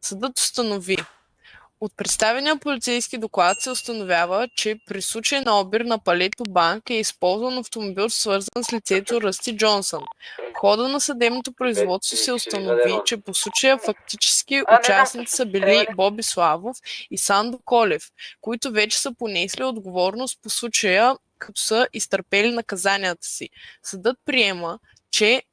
Съдът установи. От представения полицейски доклад се установява, че при случай на обир на Палето Банк е използван автомобил, свързан с лицето Ръсти Джонсън. В хода на съдебното производство се установи, че по случая фактически участници са били Боби Славов и Сандо Колев, които вече са понесли отговорност по случая, като са изтърпели наказанията си. Съдът приема, че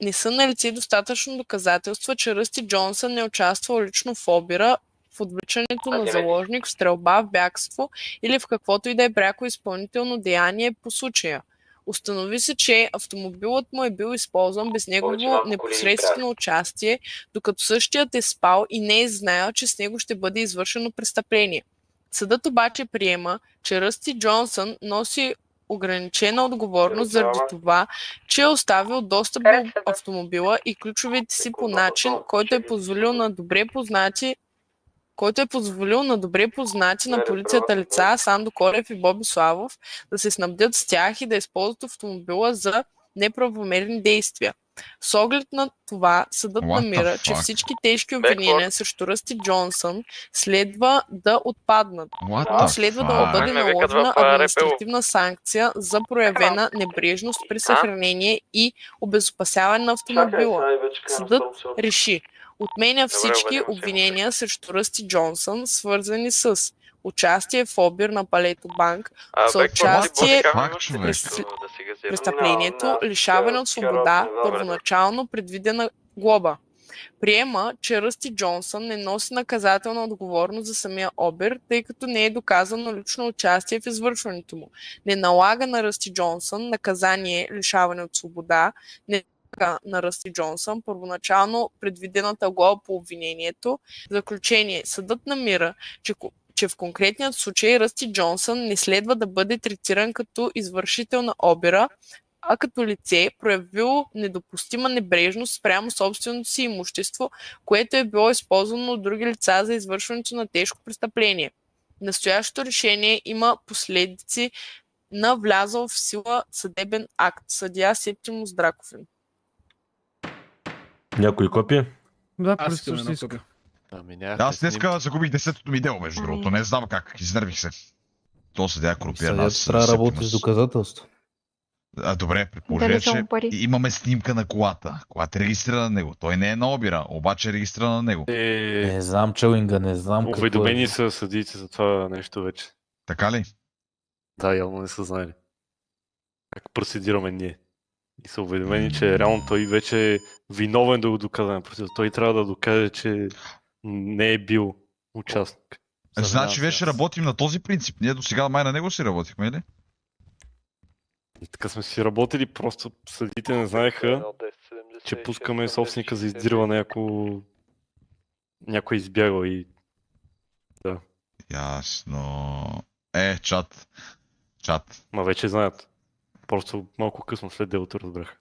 не са налице достатъчно доказателства, че Ръсти Джонсън не участвал лично в обира, в отвличането на заложник, в стрелба, в бягство или в каквото и да е пряко изпълнително деяние по случая. Установи се, че автомобилът му е бил използван без негово непосредствено участие, докато същият е спал и не е знаел, че с него ще бъде извършено престъпление. Съдът обаче приема, че Ръсти Джонсън носи ограничена отговорност заради това, че е оставил достъп до автомобила и ключовете си по начин, който е позволил на добре познати на полицията лица Сандо Колев и Боби Славов да се снабдят с тях и да използват автомобила за неправомерни действия. С оглед на това, съдът намира, че всички тежки обвинения срещу Ръсти Джонсън следва да отпаднат, но следва да му бъде наложена административна санкция за проявена небрежност при съхранение и обезопасяване на автомобила. Съдът реши: отменя всички обвинения срещу Ръсти Джонсън, свързани с участие в обир на Палето Банк, съучастие в престъплението, лишаване от свобода, първоначално предвидена глоба. Приема, че Ръсти Джонсън не носи наказателна отговорност за самия обир, тъй като не е доказано лично участие в извършването му. Не налага на Ръсти Джонсън наказание лишаване от свобода, не на Ръсти Джонсън първоначално предвидената глоба по обвинението. В заключение, съдът намира, че в конкретният случай Ръсти Джонсън не следва да бъде третиран като извършител на обира, а като лице, проявило недопустима небрежност спрямо собственото си имущество, което е било използвано от други лица за извършването на тежко престъпление. Настоящото решение има последици на влязъл в сила съдебен акт. Съдия Септимус Дракофин. Някой копия? Да, Аз искам просто едно иска. Аз днеска загубих 10-то ми дело, между другото. Не знам как, изнервих се. То съдя крупиран. Аз трябва да работиш с доказателство. Добре, при положение, че имаме снимка на колата. Колата е регистрирана на него. Той не е на обира, обаче е регистрирана на него. Не знам, Челинга, не знам какво Уведомени са съдиите за това нещо вече. Така ли? Да, явно не са знаели. Как процедираме ние. И са уведомени, че реално той вече е виновен да го доказва. Той трябва да докаже, че не е бил участник. Значи вече работим на този принцип. Ние до сега май на него си работихме, или? И така сме си работили, просто съдите не знаеха, че пускаме собственика за издирване, ако някой избягал и... Да. Ясно. Чат. Ма вече знаят. Просто малко късно след делото разбрах.